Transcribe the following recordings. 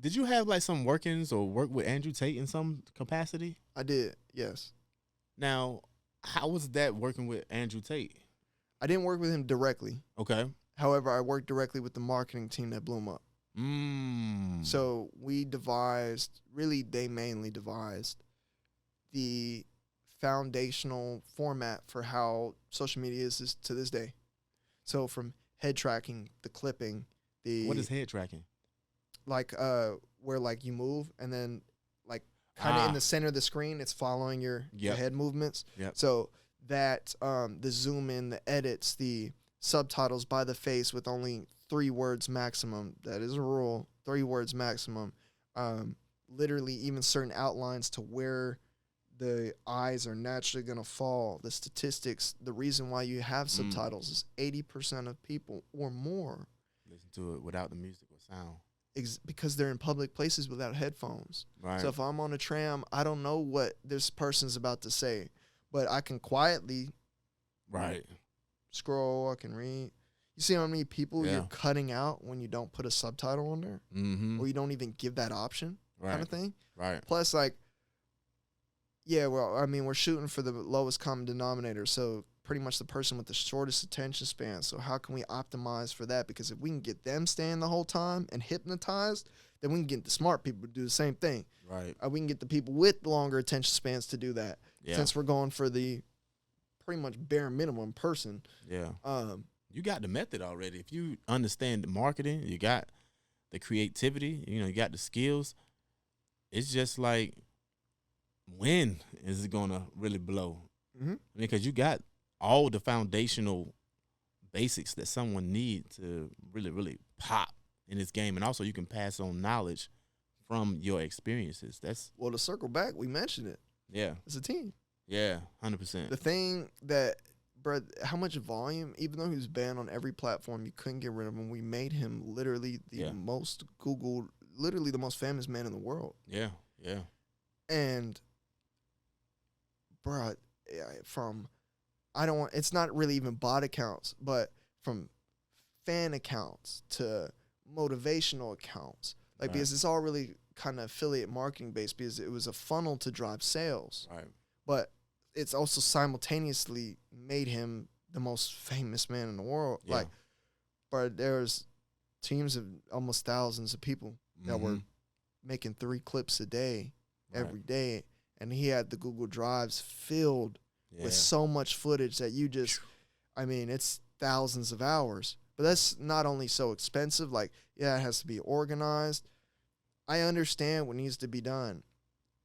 Did you have like some workings or work with Andrew Tate in some capacity? I did, yes. Now, how was that working with Andrew Tate? I didn't work with him directly. Okay. However, I worked directly with the marketing team that blew him up. So we devised, really they mainly devised the foundational format for how social media is to this day. So from head tracking, the clipping, What is head tracking? Like where like you move and then like kind of in the center of the screen, it's following your head movements. Yep. So that the zoom in, the edits, the subtitles by the face with only 3 words maximum. That is a rule. 3 words maximum. Literally even certain outlines to where the eyes are naturally going to fall. The statistics, the reason why you have subtitles is 80% of people or more listen to it without the music or sound. Because they're in public places without headphones. Right. So if I'm on a tram, I don't know what this person's about to say, but I can quietly scroll, I can read. You see how many people you're cutting out when you don't put a subtitle on there? Or you don't even give that option kind of thing? Right. Plus, like, we're shooting for the lowest common denominator, so pretty much the person with the shortest attention span. So how can we optimize for that? Because if we can get them staying the whole time and hypnotized, then we can get the smart people to do the same thing. Right. We can get the people with longer attention spans to do that. Yeah. Since we're going for the pretty much bare minimum person. Yeah. You got the method already. If you understand the marketing, you got the creativity, you got the skills. It's just like, when is it going to really blow? Mm-hmm. Because you got all the foundational basics that someone needs to really, really pop in this game. And also you can pass on knowledge from your experiences. Well, to circle back, we mentioned it. Yeah. It's a team. Yeah, 100%. The thing that, bro, how much volume, even though he was banned on every platform, you couldn't get rid of him. We made him literally the most Googled, literally the most famous man in the world. Yeah, yeah. And, bro, it's not really even bot accounts, but from fan accounts to motivational accounts, because it's all really kind of affiliate marketing based, because it was a funnel to drive sales. Right. But it's also simultaneously made him the most famous man in the world. Yeah. But there's teams of almost thousands of people that were making 3 clips a day, every day. And he had the Google Drives filled with so much footage that it's thousands of hours. But that's not only so expensive, it has to be organized. I understand what needs to be done.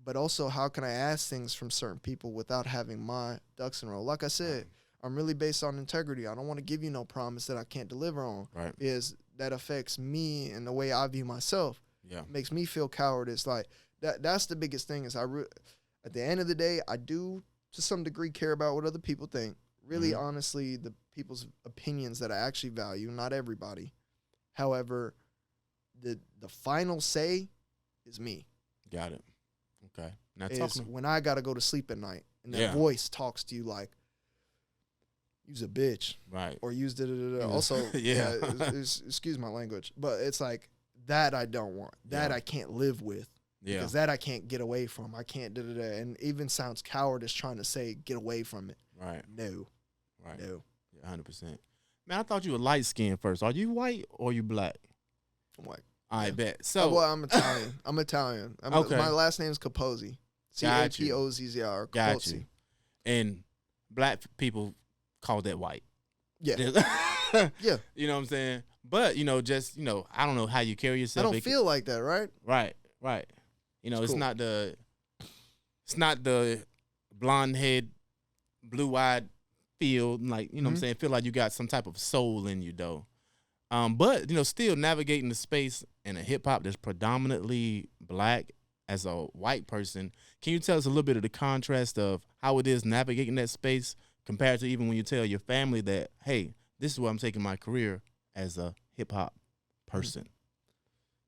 But also, how can I ask things from certain people without having my ducks in a row? Like I said, I'm really based on integrity. I don't want to give you no promise that I can't deliver on. Right. Because that affects me and the way I view myself. Yeah. It makes me feel cowardice. That's the biggest thing is at the end of the day, I do, to some degree, care about what other people think. Really, honestly, the people's opinions that I actually value, not everybody. However, the final say is me. Got it. Okay. Now is when I got to go to sleep at night and that voice talks to you like, use a bitch. Right. Or use da-da-da-da. Also, excuse my language, but it's like that I don't want. That I can't live with. Yeah. Because that I can't get away from. I can't da-da-da. And even sounds cowardice trying to say get away from it. Right. No. Right. No. Yeah, 100%. Man, I thought you were light skinned first. Are you white or you black? I'm white. I bet. So I'm Italian. I'm Italian. Okay. My last name is Capozzi. Capozzi. Got you. And black people call that white. Yeah. Yeah. You know what I'm saying? But, I don't know how you carry yourself. I don't feel like that, right? Right. It's cool. It's not the blonde head, blue eyed feel, what I'm saying? Feel like you got some type of soul in you though. But still navigating the space in a hip hop that's predominantly black as a white person. Can you tell us a little bit of the contrast of how it is navigating that space compared to even when you tell your family that, hey, this is where I'm taking my career as a hip hop person?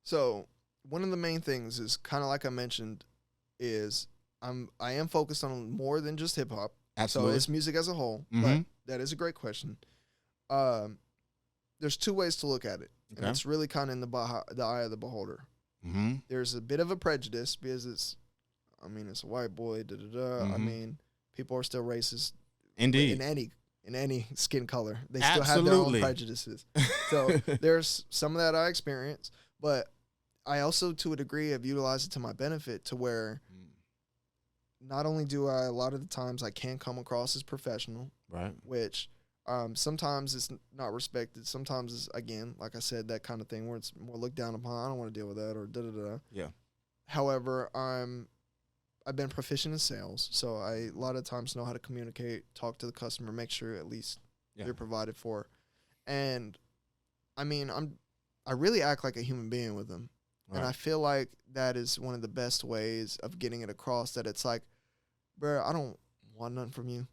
So one of the main things is kind of like I mentioned is I am focused on more than just hip hop. Absolutely. So it's music as a whole. But that is a great question. There's 2 ways to look at it. Okay. And it's really kind of in the eye of the beholder. There's a bit of a prejudice because it's a white boy. I mean, people are still racist. Indeed. In any skin color, they still have their own prejudices. So there's some of that I experience, but I also, to a degree, have utilized it to my benefit, to where not only do I, a lot of the times I can come across as professional, right? Which sometimes it's not respected. Sometimes it's, again, like I said, that kind of thing where it's more looked down upon. I don't want to deal with that, or da-da-da. Yeah. However, I've been proficient in sales, so I a lot of times know how to communicate, talk to the customer, make sure at least they're provided for. And I mean, I really act like a human being with them. Right. And I feel like that is one of the best ways of getting it across, that it's like, bro, I don't want nothing from you.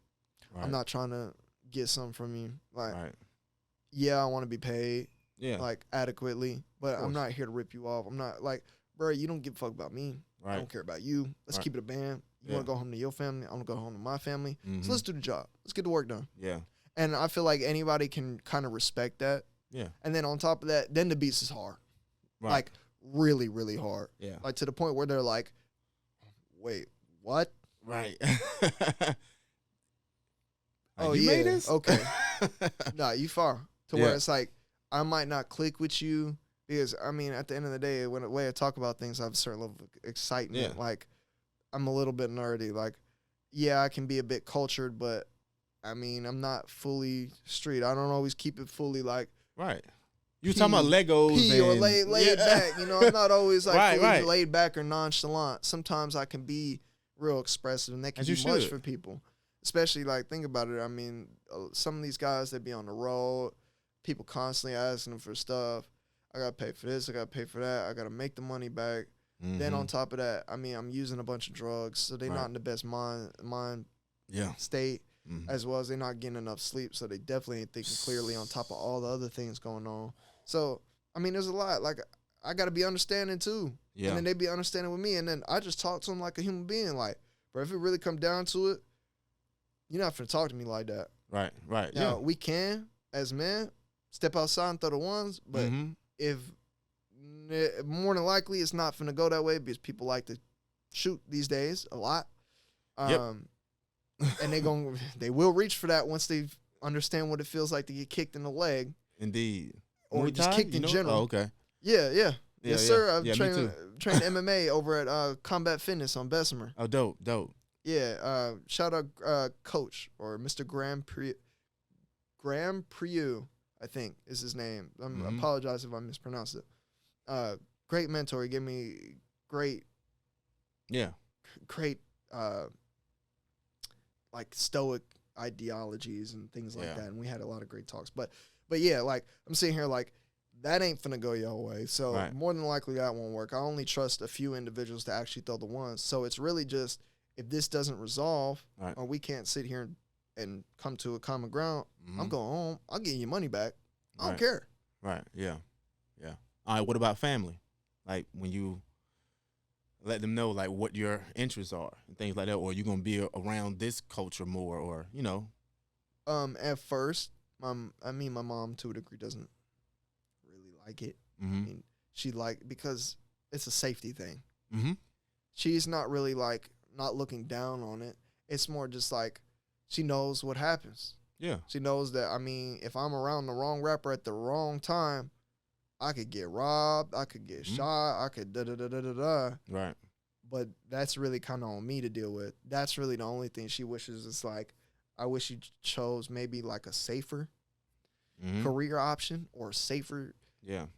Right. I'm not trying to get something from you. Like, yeah, I want to be paid like adequately, but I'm not here to rip you off. I'm not like, bro, you don't give a fuck about me. Right. I don't care about you. Let's keep it a band. You want to go home to your family? I want to go home to my family. So let's do the job. Let's get the work done. Yeah. And I feel like anybody can kind of respect that. Yeah. And then on top of that, then the beats is hard. Right. Like really, really hard. Yeah. Like to the point where they're like, wait, what? Right. Oh, you made this? Okay. Nah, you far. To where it's like, I might not click with you. Because, I mean, at the end of the day, when the way I talk about things, I have a certain level of excitement. Yeah. Like, I'm a little bit nerdy. Like, yeah, I can be a bit cultured, but, I mean, I'm not fully street. I don't always keep it fully, like... Right. You talking about Legos or laid back. You know, I'm not always, like, fully laid back or nonchalant. Sometimes I can be real expressive, and that can be much for people. Especially, like, think about it. I mean, some of these guys, they be on the road. People constantly asking them for stuff. I got to pay for this. I got to pay for that. I got to make the money back. Then on top of that, I mean, I'm using a bunch of drugs, so they're not in the best mind state, as well as they're not getting enough sleep, so they definitely ain't thinking clearly on top of all the other things going on. So, I mean, there's a lot. Like, I got to be understanding, too. Yeah. And then they be understanding with me, and then I just talk to them like a human being. Like, bro, if it really come down to it, you're not finna talk to me like that. Right. Now, we can, as men, step outside and throw the ones, but... If more than likely it's not finna go that way, because people like to shoot these days a lot, and they will reach for that once they understand what it feels like to get kicked in the leg. Indeed, or just kicked in general. Oh, okay. Yeah. Yes, sir. I've trained MMA over at Combat Fitness on Bessemer. Oh, dope. Yeah. Shout out Coach, or Mr. Graham Prieu, I think is his name. I apologize if I mispronounced it. Great mentor. He gave me great, like stoic ideologies and things like that. And we had a lot of great talks. But yeah, like I'm sitting here like that ain't finna go your way. So more than likely that won't work. I only trust a few individuals to actually throw the ones. So it's really just, if this doesn't resolve, or we can't sit here and come to a common ground, I'm going home. I'll get you money back. I don't care. Right. Yeah. All right. What about family? Like when you let them know like what your interests are and things like that, or you gonna be around this culture more, or you know. At first, my mom to a degree doesn't really like it. I mean, she because it's a safety thing. She's not really like not looking down on it. It's more just like she knows what happens. Yeah. She knows that, I mean, if I'm around the wrong rapper at the wrong time, I could get robbed, I could get shot, I could da-da-da-da-da-da. Right. But that's really kind of on me to deal with. That's really the only thing she wishes is like, I wish you chose maybe like a safer career option or a safer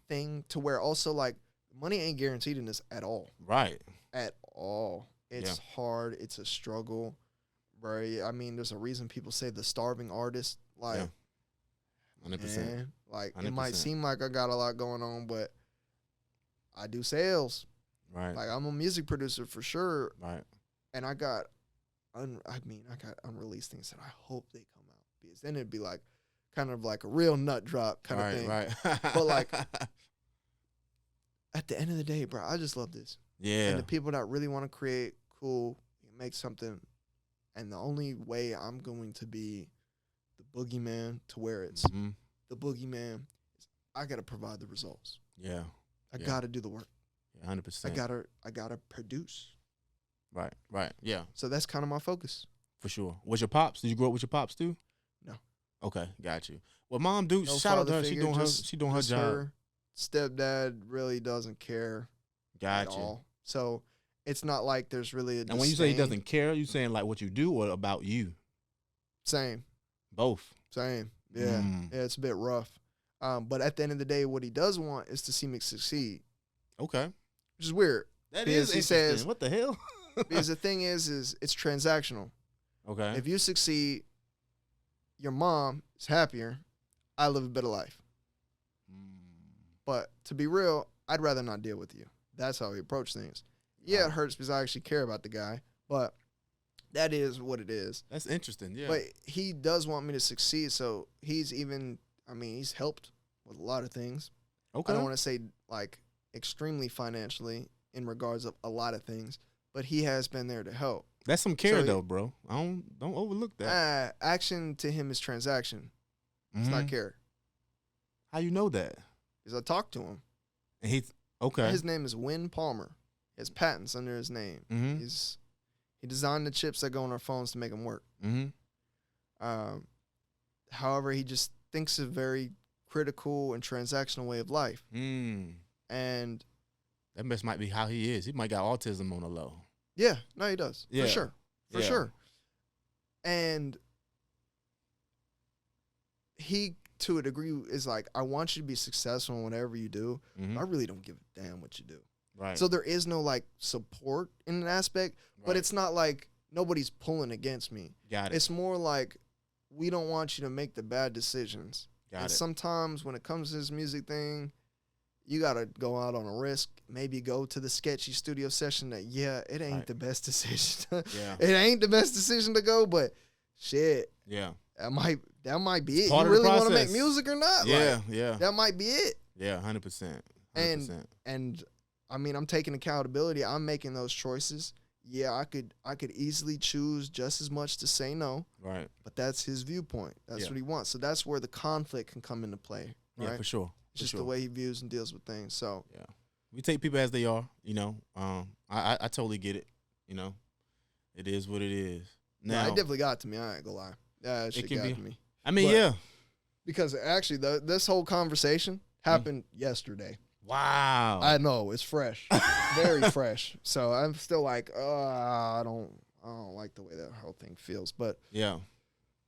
thing, to where also like money ain't guaranteed in this at all. Right. At all. It's hard. It's a struggle. Bro, I mean, there's a reason people say the starving artist. Like, 100%. Man, like 100%. It might seem like I got a lot going on, but I do sales. Right. Like I'm a music producer for sure. Right. And I got unreleased things that I hope they come out, because then it'd be like kind of like a real nut drop kind of thing. Right. But like at the end of the day, bro, I just love this. Yeah. And the people that really want to create cool, make something. And the only way I'm going to be the boogeyman to where it's the boogeyman is I got to provide the results. Yeah. I got to do the work. 100%. I gotta produce. Right. Yeah, So that's kind of my focus. for sure. Was your pops? Did you grow up with your pops too? No. Okay, got you. Well, mom, dude, No shout out to father her. figure, She doing her just job. her. Stepdad really doesn't care at Got you. all. So it's not like there's really a And when you say he disdain. doesn't care, you saying like what you do or about you? Same. Both. Same. Yeah. Mm. Yeah, it's a bit rough. But at the end of the day, what he does want is to see me succeed, Okay. which is weird. That Because is he interesting. says- What the hell? Because the thing is it's transactional. Okay. If you succeed, your mom is happier. I live a better life. But to be real, I'd rather not deal with you. That's how he approached things. Yeah, it hurts because I actually care about the guy, but that is what it is. That's interesting. Yeah. But he does want me to succeed, so he's helped with a lot of things. Okay. I don't want to say like extremely financially in regards of a lot of things, but he has been there to help. That's some care So though, bro. Don't overlook that. Action to him is transaction. It's Mhm. not care. How you know that? Because I talked to him. And he's okay. His name is Win Palmer. He has patents under his name. Mm-hmm. He designed the chips that go on our phones to make them work. Mm-hmm. However, he just thinks a very critical and transactional way of life. Mm. And That must might be how he is. He might got autism on the low. yeah, no, he does. Yeah. For sure. For Yeah. sure. And he, to a degree, is like, I want you to be successful in whatever you do. Mm-hmm. I really don't give a damn what you do. Right. So there is no like support in an aspect, but Right. it's not like nobody's pulling against me. Got it. It's more like we don't want you to make the bad decisions. Got And it. sometimes when it comes to this music thing, you gotta go out on a risk. Maybe go to the sketchy studio session that it ain't Right. the best decision. Yeah. It ain't the best decision to go, but shit, Yeah. that might be it. Part You of the really want to make process. music or not? Yeah. Like, Yeah. that might be it. Yeah. 100%. And I mean, I'm taking accountability. I'm making those choices. Yeah, I could easily choose just as much to say no, Right. but that's his viewpoint. That's Yeah. what he wants. So that's where the conflict can come into play. Right? Yeah, for sure. It's just the way he views and deals with things. So Yeah. We take people as they are, you know. I totally get it. You know. It is what it is. yeah, Now it definitely got to me. I ain't gonna lie. Yeah, that shit can got be. to me. I mean, but- yeah. Because actually, this whole conversation happened yesterday. Wow. I know it's fresh, very fresh. So I'm still like, I don't like the way that whole thing feels. But yeah.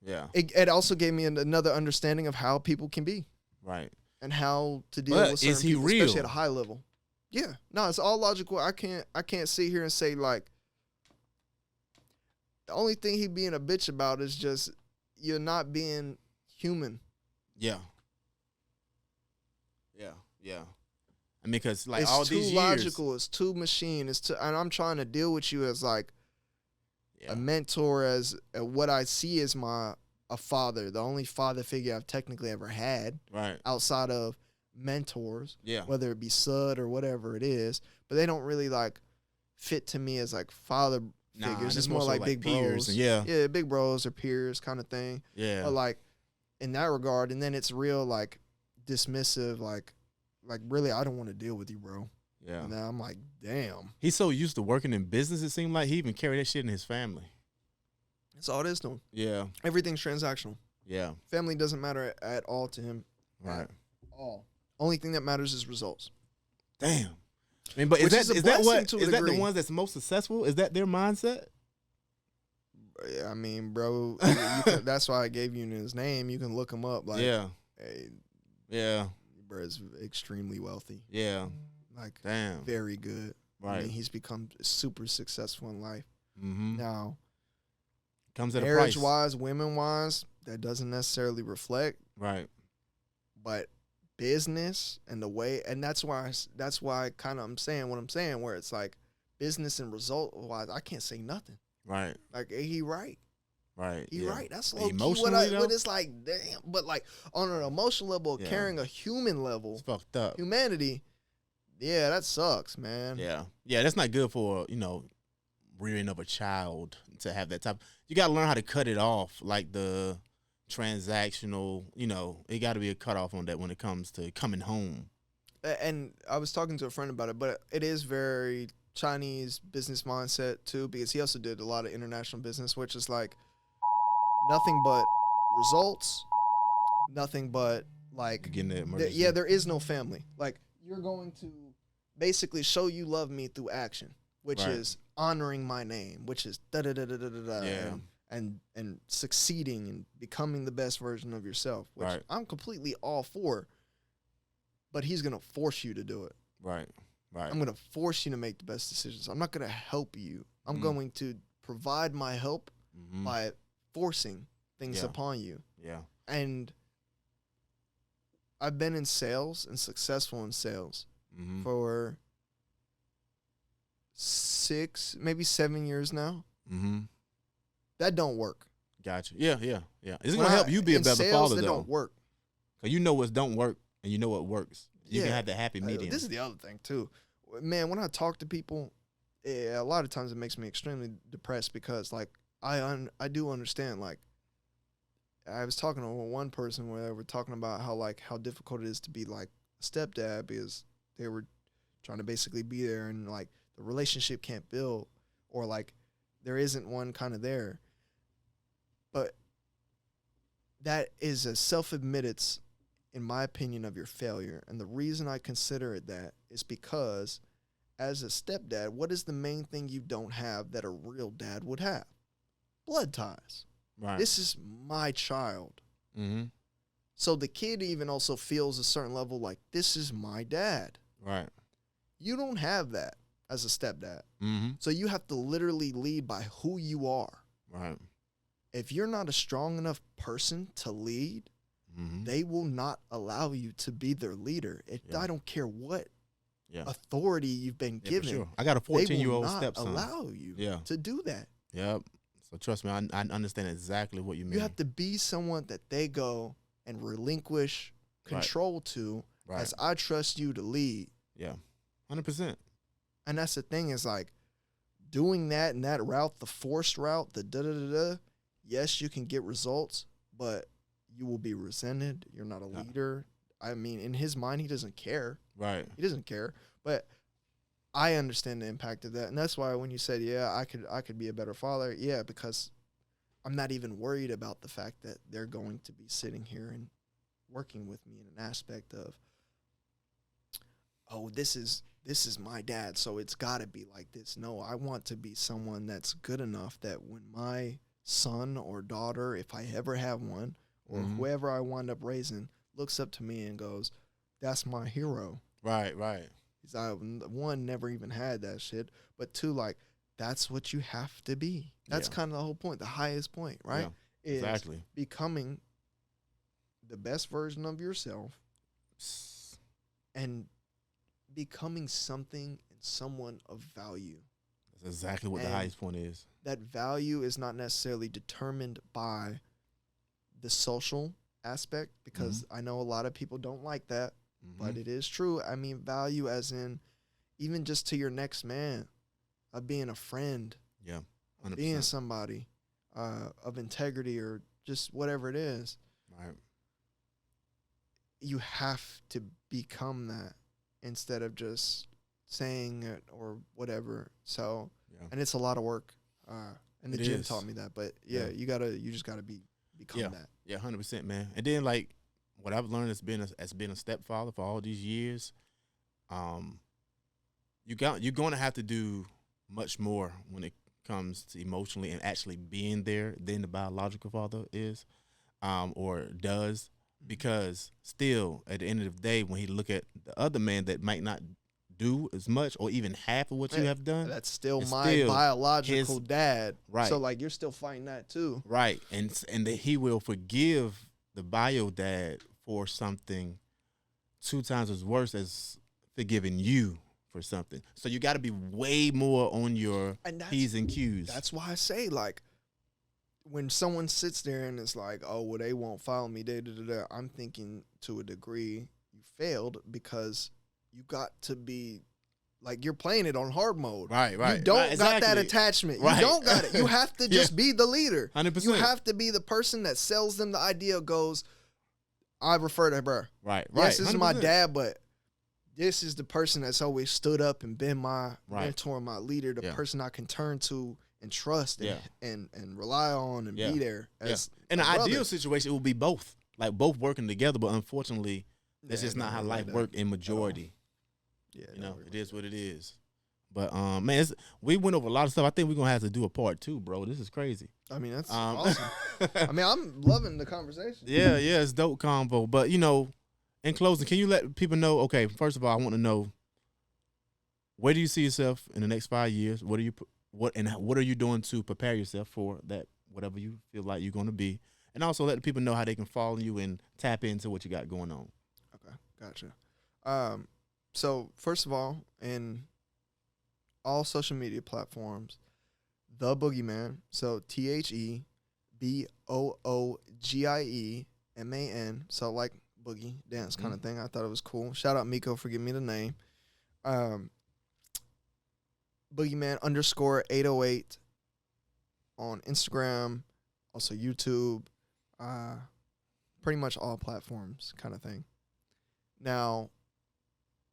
Yeah. it also gave me another understanding of how people can be Right. and how to deal But with certain is he people, real? especially at a high level. Yeah, no, it's all logical. I can't sit here and say like the only thing he being a bitch about is just you're not being human. Yeah. Yeah. Yeah. I mean, because like It's all too these years, logical. It's too machine. And I'm trying to deal with you as like yeah. a mentor, as what I see as a father, the only father figure I've technically ever had Right. outside of mentors, Yeah. whether it be Sud or whatever it is, but they don't really like fit to me as like father Nah, figures. that's It's more so like big peers. bros. Yeah. Yeah, big bros or peers kind of thing. Yeah. But like in that regard, and then it's real like dismissive, like really I don't want to deal with you, bro. Yeah. And then I'm like, damn. He's so used to working in business, it seemed like he even carried that shit in his family. That's all it is to him. Yeah. Everything's transactional. Yeah. Family doesn't matter at all to him. Right. At all. Only thing that matters is results. Damn. I mean, but Which is is a that blessing what to a is that the degree. ones that's most successful? Is that their mindset? I mean, bro, that's why I gave you his name. You can look him up. Like, Yeah. hey, Yeah. bro is extremely wealthy. Yeah. Like, Damn. very good. Right. I mean, he's become super successful in life. Mm-hmm. Now, Comes at a price. marriage-wise, women-wise, that doesn't necessarily reflect. Right. But business and the way, and that's why kind of I'm saying what I'm saying, where it's like business and result-wise, I can't say nothing. Right. Like, he right. Right. He yeah. right. That's low key Emotionally, though? what it's like, damn. But like on an emotional level, Yeah. carrying a human level, It's fucked up. humanity, yeah, that sucks, man. Yeah. Yeah, that's not good for, rearing of a child to have that type. You got to learn how to cut it off, like the transactional, it got to be a cutoff on that when it comes to coming home. And I was talking to a friend about it, but it is very Chinese business mindset too, because he also did a lot of international business, which is like nothing but results, nothing but like, Getting that emergency. yeah, there is no family. Like, you're going to basically show you love me through action, which is honoring my name, which is da-da-da-da-da-da-da. Yeah. And succeeding and becoming the best version of yourself, which I'm completely all for. But he's going to force you to do it. Right. I'm going to force you to make the best decisions. I'm not going to help you. I'm going to provide my help by forcing things upon you. Yeah. And I've been in sales and successful in sales for 6, maybe 7 years now. That don't work. Gotcha. Yeah. It's going to help you be a better sales, father, that though. don't work. Because you know what don't work and you know what works. You can have the happy medium. This is the other thing, too. Man, when I talk to people, a lot of times it makes me extremely depressed because, like, I do understand, like, I was talking to one person where they were talking about how difficult it is to be, like, a stepdad because they were trying to basically be there and, like, the relationship can't build or, like, there isn't one kind of there. But that is a self-admittance, in my opinion, of your failure. And the reason I consider it that is because as a stepdad, what is the main thing you don't have that a real dad would have? Blood ties. Right. This is my child. So the kid even also feels a certain level like, this is my dad. Right. You don't have that as a stepdad. So you have to literally lead by who you are. Right. If you're not a strong enough person to lead, they will not allow you to be their leader. I don't care what authority you've been given. For sure. I got a 14-year-old stepson. They will not allow you to do that. Yep. So trust me, I understand exactly what you mean. You have to be someone that they go and relinquish control to as I trust you to lead. Yeah, 100%. And that's the thing is like doing that in that route, the forced route, the da-da-da-da, yes, you can get results, but you will be resented. You're not a leader. I mean, in his mind, he doesn't care. Right. He doesn't care. But I understand the impact of that. And that's why when you said, I could be a better father, because I'm not even worried about the fact that they're going to be sitting here and working with me in an aspect of, oh, this is my dad, so it's got to be like this. No, I want to be someone that's good enough that when my son or daughter, if I ever have one, or whoever I wind up raising, looks up to me and goes, that's my hero. Right. One, never even had that shit, but two, like, that's what you have to be. That's kind of the whole point, the highest point, right? Yeah, exactly. Becoming the best version of yourself and becoming something and someone of value. That's exactly what the highest point is. That value is not necessarily determined by the social aspect, because I know a lot of people don't like that, but it is true. I mean, value as in even just to your next man, of being a friend, 100%. Being somebody of integrity or just whatever it is. Right. You have to become that instead of just saying it or whatever. So, and it's a lot of work. And the gym taught me that, but you just gotta become that. Yeah, 100%, man. And then like what I've learned as being a stepfather for all these years, you're going to have to do much more when it comes to emotionally and actually being there than the biological father is, or does, because still at the end of the day, when he look at the other man that might not do as much or even half of what you have done, that's still my biological dad. Right. So like you're still fighting that too. Right. And that he will forgive the bio dad for something 2 times as worse as forgiving you for something. So you got to be way more on your P's and Q's. That's why I say, like, when someone sits there and it's like, oh, well, they won't follow me, I'm thinking to a degree you failed, because you got to be, like, you're playing it on hard mode. Right. You don't got that attachment. You don't got it. You have to just be the leader. 100%. You have to be the person that sells them the idea, goes, I refer to her. Right. Yes, this 100%. is my dad, but this is the person that's always stood up and been my Right. mentor, my leader, the Yeah. person I can turn to and trust and Yeah. and rely on and Yeah. be there. Yeah. As In a an brother. ideal situation, it would be both, like both working together. But unfortunately, that's Yeah, just not it how ain't like life that works in at all. majority. Yeah, You know, it it is what it is. But man, we went over a lot of stuff. I think we're gonna have to do a part 2, bro. This is crazy. I mean, that's awesome. I mean, I'm loving the conversation. Yeah, it's dope convo. But you know, in closing, can you let people know? Okay, first of all, I want to know, where do you see yourself in the next 5 years? What are you doing to prepare yourself for that? Whatever you feel like you're going to be, and also let the people know how they can follow you and tap into what you got going on. Okay, gotcha. So first of all, in all social media platforms, The Boogieman. So TheBoogieman. So like boogie dance kind of thing. I thought it was cool. Shout out Miko for giving me the name. Boogieman _808 on Instagram, also YouTube, pretty much all platforms kind of thing. Now,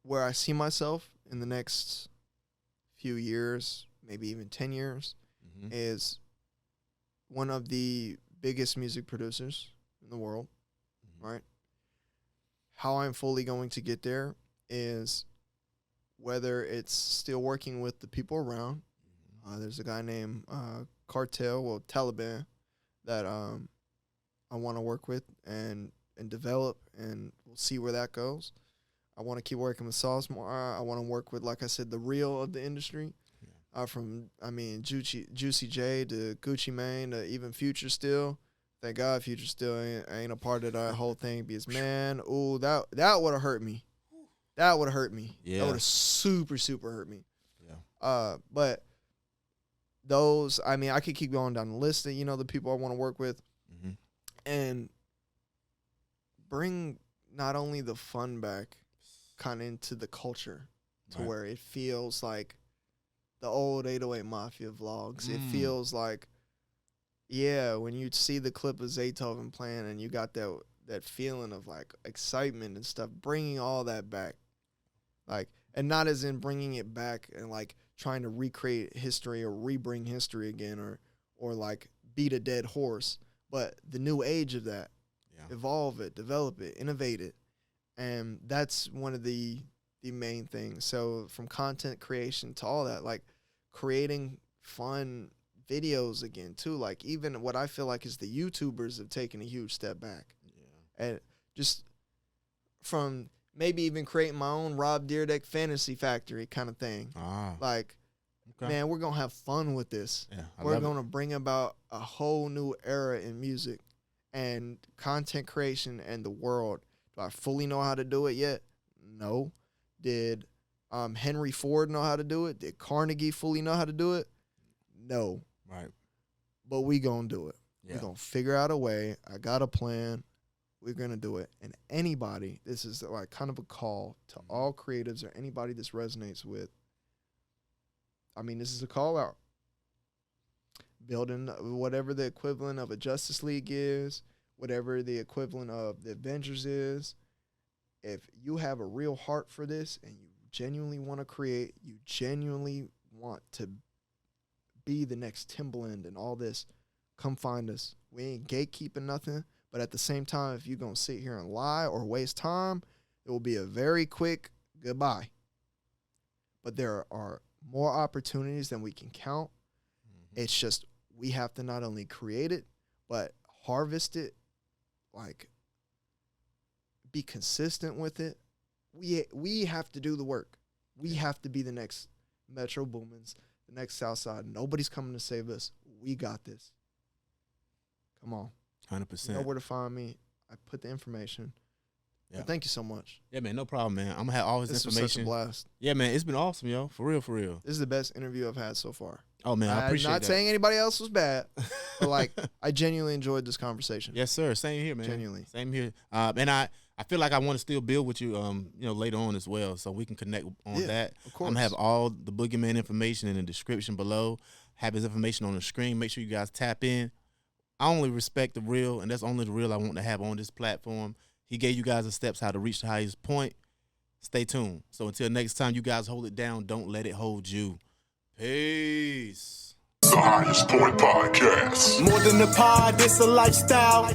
where I see myself in the next few years, maybe even 10 years, is one of the biggest music producers in the world, right? How I'm fully going to get there is whether it's still working with the people around. There's a guy named Taliban, that I want to work with and develop, and we'll see where that goes. I want to keep working with Salzmar. I want to work with, like I said, the real of the industry. From Juicy J to Gucci Mane to even Future still. Thank God Future still ain't a part of that whole thing. Because man, ooh, that would have hurt me. That would have hurt me. Yeah. That would have super hurt me. Yeah. But those, I mean, I could keep going down the list of, the people I want to work with, and bring not only the fun back kind of into the culture to where it feels like the old 808 Mafia vlogs. It feels like, when you see the clip of Zaytoven playing and you got that feeling of like excitement and stuff, bringing all that back. Like, and not as in bringing it back and like trying to recreate history or rebring history again or like beat a dead horse, but the new age of that. Evolve it, develop it, innovate it. And that's one of the main things. So from content creation to all that, like creating fun videos again too. Like even what I feel like is the YouTubers have taken a huge step back. And just from maybe even creating my own Rob Dyrdek Fantasy Factory kind of thing. Like, man, we're going to have fun with this. We're going to bring about a whole new era in music and content creation and the world. Do I fully know how to do it yet? No. Did Henry Ford know how to do it? Did Carnegie fully know how to do it? No. Right. But we going to do it. We're going to figure out a way. I got a plan. We're going to do it. And anybody, this is like kind of a call to all creatives or anybody this resonates with. I mean, this is a call out. Building whatever the equivalent of a Justice League is, whatever the equivalent of the Avengers is. If you have a real heart for this and you genuinely want to create, you genuinely want to be the next Timbaland and all this, come find us. We ain't gatekeeping nothing, but at the same time, if you're going to sit here and lie or waste time, it will be a very quick goodbye. But there are more opportunities than we can count. It's just we have to not only create it, but harvest it, like be consistent with it. We have to do the work. We have to be the next Metro Boomins, the next Southside. Nobody's coming to save us. We got this. Come on. 100%. You know where to find me. I put the information. Yeah. Thank you so much. Yeah, man, no problem, man. I'm going to have all his information. This was such a blast. Yeah, man, it's been awesome, yo. For real, for real. This is the best interview I've had so far. Oh, man, I appreciate that. I'm not saying anybody else was bad, but, like, I genuinely enjoyed this conversation. Yes, sir. Same here, man. Genuinely. Same here. And I feel like I want to still build with you, later on as well, so we can connect on that. Of course. I'm going to have all the Boogieman information in the description below. Have his information on the screen. Make sure you guys tap in. I only respect the real, and that's only the real I want to have on this platform. He gave you guys the steps how to reach the highest point. Stay tuned. So until next time, you guys hold it down. Don't let it hold you. Peace. The Highest Point Podcast. More than a pod, it's a lifestyle.